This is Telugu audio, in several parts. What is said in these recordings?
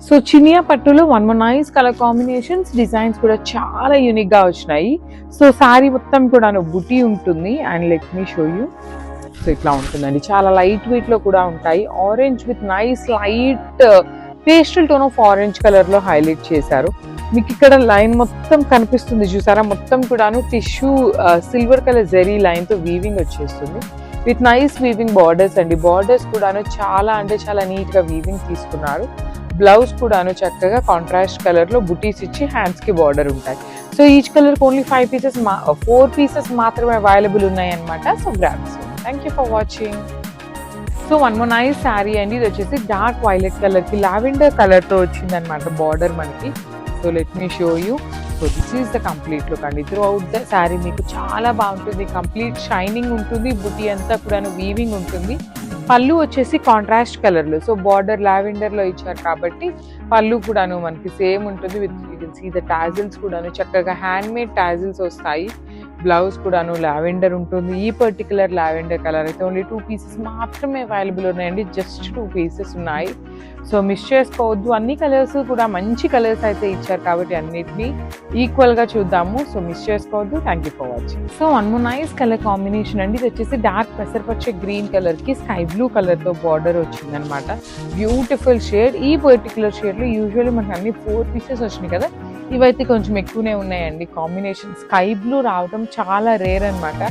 సో చినియా పట్టులో one more nice colour combinations, designs కూడా చాలా యూనిక్ గా వచ్చినాయి. సో సారీ మొత్తం కూడా బుటీ ఉంటుంది and let me show you. So ఇట్లా ఉంటుందండి, చాలా లైట్ వెయిట్ లో కూడా ఉంటాయి. Orange with nice light pastel tone of orange colour లో హైలైట్ చేశారు. మీకు ఇక్కడ లైన్ మొత్తం కనిపిస్తుంది చూసారా, మొత్తం కూడాను tissue silver colour zari line తో వీవింగ్ వచ్చేస్తుంది విత్ నైస్ వీవింగ్ బార్డర్స్ అండి. బార్డర్స్ కూడాను చాలా అంటే చాలా నీట్ గా వీవింగ్ తీసుకున్నారు. బ్లౌజ్ కూడాను చక్కగా కాంట్రాస్ట్ కలర్ లో బుటీస్ ఇచ్చి హ్యాండ్స్ కి బార్డర్ ఉంటాయి. So each colour only 4 pieces మాత్రమే అవైలబుల్ ఉన్నాయి అనమాట. So grabs. Thank you for watching. So one more nice sari అండి. ఇది వచ్చేసి డార్క్ వైలెట్ కలర్ కి లావెండర్ కలర్ తో వచ్చింది అనమాట బార్డర్ మనకి. So let me show you. So this is the complete look అండి. త్రూ అవుట్ ద శారీ మీకు చాలా బాగుంటుంది, కంప్లీట్ షైనింగ్ ఉంటుంది, బుటీ అంతా కూడా వీవింగ్ ఉంటుంది. పళ్ళు వచ్చేసి కాంట్రాస్ట్ కలర్లో, సో బార్డర్ లావెండర్లో ఇచ్చారు కాబట్టి పళ్ళు కూడాను మనకి సేమ్ ఉంటుంది. With you can see the tassels కూడాను చక్కగా హ్యాండ్ మేడ్ టాజిల్స్ వస్తాయి. బ్లౌజ్ కూడాను లావెండర్ ఉంటుంది. ఈ పర్టికులర్ లావెండర్ కలర్ అయితే ఓన్లీ 2 పీసెస్ మాత్రమే అవైలబుల్ ఉన్నాయండి, జస్ట్ 2 పీసెస్ ఉన్నాయి. సో మిస్ చేసుకోవద్దు. అన్ని కలర్స్ కూడా మంచి కలర్స్ అయితే ఇచ్చారు కాబట్టి అన్నిటినీ ఈక్వల్ గా చూద్దాము. సో మిస్ చేసుకోవద్దు. Thank you for watching. So one more nice colour combination అండి. ఇది వచ్చేసి డార్క్ పెసరపచ్చ గ్రీన్ కలర్ కి స్కై బ్లూ కలర్ తో బార్డర్ వచ్చింది అనమాట. Beautiful shade. ఈ పర్టికులర్ షేడ్ లో యూజువల్లీ మనకి అన్ని 4 పీసెస్ వచ్చినాయి కదా, ఇవైతే కొంచెం ఎక్కువనే ఉన్నాయండి. కాంబినేషన్ స్కై బ్లూ రావడం చాలా రేర్ అనమాట.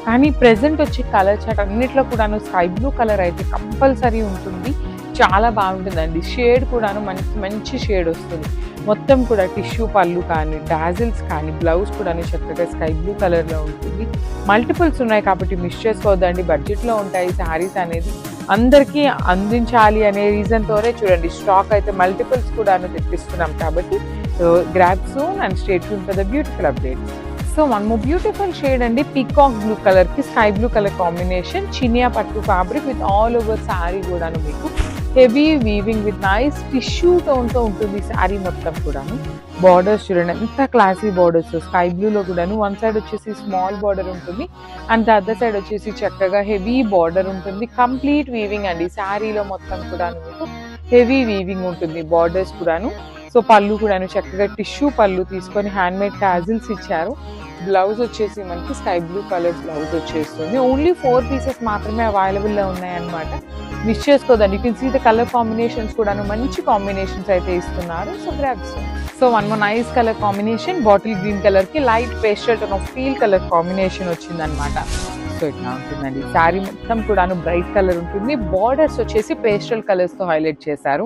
కానీ ప్రెసెంట్ వచ్చే కలర్ చాట్ అన్నిట్లో కూడాను స్కై బ్లూ కలర్ అయితే కంపల్సరీ ఉంటుంది. చాలా బాగుంటుందండి. షేడ్ కూడాను మంచి షేడ్ వస్తుంది. మొత్తం కూడా టిష్యూ పళ్ళు కానీ డాజిల్స్ కానీ బ్లౌజ్ కూడాను చక్కగా స్కై బ్లూ కలర్లో ఉంటుంది. మల్టిపుల్స్ ఉన్నాయి కాబట్టి మిస్ చేసుకోవద్దండి. బడ్జెట్లో ఉంటాయి శారీస్ అనేది, అందరికీ అందించాలి అనే రీజన్తోనే చూడండి స్టాక్ అయితే మల్టిపుల్స్ కూడాను తెప్పిస్తున్నాం కాబట్టి grab soon and stay tuned for the beautiful updates. So one more beautiful shade అండి. పీకాక్ బ్లూ కలర్ కి స్కై బ్లూ కలర్ కాంబినేషన్, చినియా పట్టు fabric with all over sari కూడాను మీకు heavy weaving with nice tissue tone తో ఉంటుంది శారీ మొత్తం కూడాను. బార్డర్స్ చూడండి ఎంత క్లాసీ బార్డర్స్. స్కై బ్లూలో కూడాను వన్ సైడ్ వచ్చేసి స్మాల్ బార్డర్ ఉంటుంది అండ్ ద అదర్ సైడ్ వచ్చేసి చక్కగా హెవీ బార్డర్ ఉంటుంది. కంప్లీట్ వీవింగ్ అండి. శారీలో మొత్తం కూడాను మీకు హెవీ వీవింగ్ ఉంటుంది. బార్డర్స్ కూడాను. సో పళ్ళు కూడాను చక్కగా టిష్యూ పళ్ళు తీసుకొని హ్యాండ్ మేడ్ టాజిల్స్ ఇచ్చారు. బ్లౌజ్ వచ్చేసి మనకి స్కై బ్లూ కలర్ బ్లౌజ్ వచ్చేస్తుంది. ఓన్లీ 4 పీసెస్ మాత్రమే అవైలబుల్లో ఉన్నాయన్నమాట. మిస్ చేసుకోదండి. You can see the colour combinations కూడాను మంచి కాంబినేషన్స్ అయితే ఇస్తున్నారు. So grabs. So one more nice colour combination. Bottle green colour కి light pastel tone of feel colour combination వచ్చిందనమాట. సో ఇట్లా ఉంటుందండి. శారీ మొత్తం కూడాను బ్రైట్ కలర్ ఉంటుంది. బార్డర్స్ వచ్చేసి పేస్టల్ కలర్స్ తో హైలైట్ చేశారు.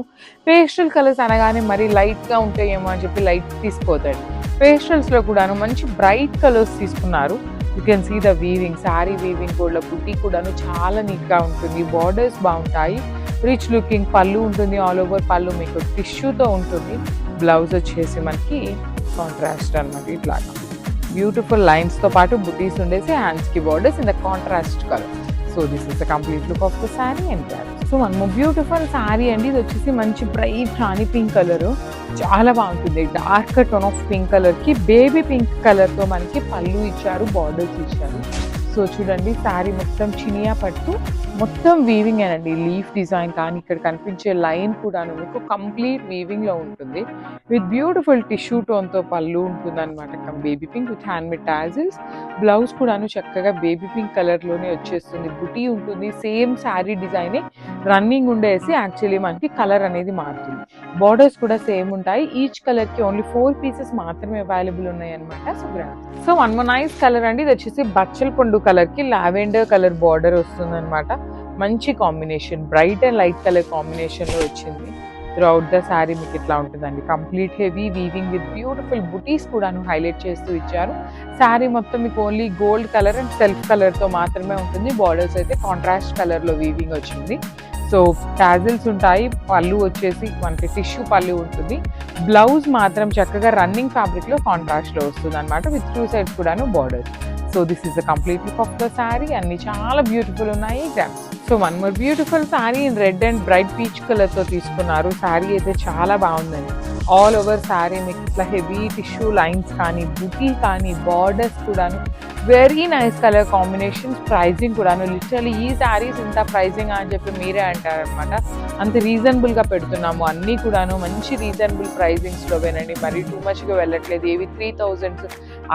పేస్టల్ కలర్స్ అనగానే మరి లైట్ గా ఉంటాయేమో అని చెప్పి లైట్ తీసుకోదండి. పేస్టల్స్ లో కూడాను మంచి బ్రైట్ కలర్స్ తీసుకున్నారు. You can see the weaving. Sari weaving కూడా బుట్టి కూడాను చాలా నీట్ గా ఉంటుంది. బార్డర్స్ బాగుంటాయి. రిచ్ లుకింగ్ పళ్ళు ఉంటుంది. ఆల్ ఓవర్ పళ్ళు మీకు టిష్యూతో ఉంటుంది. బ్లౌజ్ వచ్చేసి మనకి కాంట్రాస్ట్ అనమాట. ఇట్లాగా బ్యూటిఫుల్ లైన్స్ తో పాటు బుటీస్ ఉండేసి హ్యాండ్స్ కి borders in the contrast colour. So this is the complete look of the sari and carrot. So one more beautiful sari అండి. ఇది వచ్చేసి మంచి బ్రైట్ రాణి పింక్ కలర్, చాలా బాగుంటుంది. Dark tone of pink colour కి బేబీ పింక్ కలర్ తో మనకి పళ్ళు ఇచ్చారు, బార్డర్స్ ఇచ్చారు. సో చూడండి శారీ మొత్తం చినియా పట్టు, మొత్తం వీవింగ్ అండి. లీఫ్ డిజైన్ కానీ ఇక్కడ కనిపించే లైన్ కూడా మీకు కంప్లీట్ వీవింగ్ లో ఉంటుంది. విత్ బ్యూటిఫుల్ టిష్యూ టోన్ తో పళ్ళు ఉంటుంది అనమాట. Baby pink with hand made tassels. Blouse కూడాను చక్కగా బేబీ పింక్ కలర్ లోనే వచ్చేస్తుంది. బుటీ ఉంటుంది. సేమ్ శారీ డిజైన్ రన్నింగ్ ఉండేసి యాక్చువల్లీ మనకి కలర్ అనేది మారుతుంది. బార్డర్స్ కూడా సేమ్ ఉంటాయి. ఈచ్ కలర్ కి ఓన్లీ 4 పీసెస్ మాత్రమే అవైలబుల్ ఉన్నాయి అనమాట. So one more nice colour అండి. ఇది వచ్చేసి బచ్చల పండు కలర్ కి లావెండర్ కలర్ బార్డర్ వస్తుంది అనమాట. మంచి combination, bright and light colour combination లో వచ్చింది. త్రూ అవుట్ ద శారీ మీకు ఇట్లా ఉంటుందండి. Complete heavy weaving with beautiful బుటీస్ కూడాను హైలైట్ చేస్తూ ఇచ్చారు. శారీ మొత్తం మీకు only gold colour and self colour తో మాత్రమే ఉంటుంది. బార్డర్స్ అయితే కాంట్రాస్ట్ కలర్ లో వీవింగ్ వచ్చింది. సో టాజిల్స్ ఉంటాయి. పళ్ళు వచ్చేసి మనకి టిష్యూ పళ్ళు ఉంటుంది. బ్లౌజ్ మాత్రం చక్కగా రన్నింగ్ ఫ్యాబ్రిక్ లో కాంట్రాస్ట్ లో వస్తుంది అనమాట. విత్ 2 సైడ్స్ కూడాను border. So this is the complete look of the sari. అన్ని చాలా బ్యూటిఫుల్ ఉన్నాయి. So one more beautiful sari in red and bright peach colour తో తీసుకున్నారు. శారీ అయితే చాలా బాగుందండి. ఆల్ ఓవర్ శారీ మీకు ఇట్లా హెవీ టిష్యూ లైన్స్ కానీ బుటీ కానీ బార్డర్స్ కూడాను very nice colour combinations. Pricing కూడాను లిటరలీ ఈ శారీస్ ఇంత ప్రైజింగ్ అని చెప్పి మీరే అంటారనమాట. అంత రీజనబుల్గా పెడుతున్నాము, అన్నీ కూడాను మంచి రీజనబుల్ ప్రైజింగ్స్లోవేనండి. మరి టూ మచ్గా వెళ్ళట్లేదు. ఏవి 3000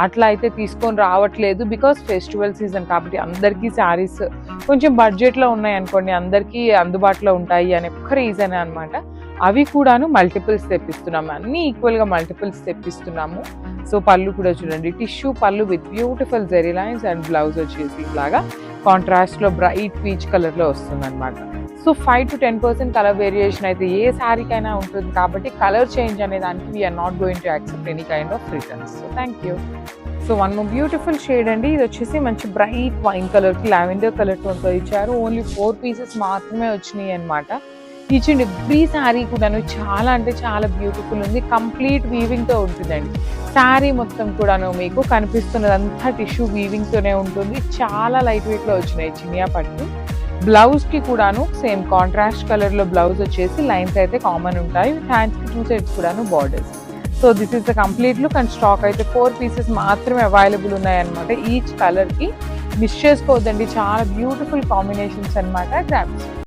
అట్లా అయితే తీసుకొని రావట్లేదు. బికాస్ ఫెస్టివల్ సీజన్ కాబట్టి అందరికీ శారీస్ కొంచెం బడ్జెట్లో ఉన్నాయి అనుకోండి, అందరికీ అందుబాటులో ఉంటాయి అనే ఒక్క రీజన్ అనమాట. అవి కూడాను మల్టిపుల్స్ తెప్పిస్తున్నాము, అన్నీ ఈక్వల్గా మల్టిపుల్స్ తెప్పిస్తున్నాము. సో పళ్ళు కూడా చూడండి, టిష్యూ పళ్ళు with beautiful zari lines and blouse వచ్చేసి ఇలాగా కాంట్రాస్ట్లో బ్రైట్ పీచ్ కలర్లో వస్తుంది అనమాట. సో 5 to 10% కలర్ వేరియేషన్ అయితే ఏ శారీకైనా ఉంటుంది కాబట్టి కలర్ చేంజ్ అనే దానికి we are not going to accept any kind of returns. So thank you. So one beautiful shade అండి. ఇది వచ్చేసి మంచి బ్రైట్ వైన్ కలర్కి లావెండర్ కలర్ టోన్తో ఇచ్చారు. ఓన్లీ 4 pieces మాత్రమే వచ్చినాయి అనమాట. ఈచ్ అండ్ ఎవ్రీ శారీ కూడాను చాలా అంటే చాలా బ్యూటిఫుల్ ఉంది. కంప్లీట్ వీవింగ్తో ఉంటుందండి. శారీ మొత్తం కూడాను మీకు కనిపిస్తున్నదంతా టిష్యూ వీవింగ్తోనే ఉంటుంది. చాలా లైట్ వెయిట్లో వచ్చినాయి చినియా పట్టు. బ్లౌజ్కి కూడాను సేమ్ కాంట్రాస్ట్ కలర్లో బ్లౌజ్ వచ్చేసి లైన్స్ అయితే కామన్ ఉంటాయి. హ్యాండ్స్కి 2 sides కూడాను borders. So this is the complete look and stock అయితే 4 pieces మాత్రమే అవైలబుల్ ఉన్నాయన్నమాట. ఈచ్ కలర్కి మిస్ చేసుకోవద్దండి, చాలా బ్యూటిఫుల్ కాంబినేషన్స్ అనమాట. గ్రామ్స్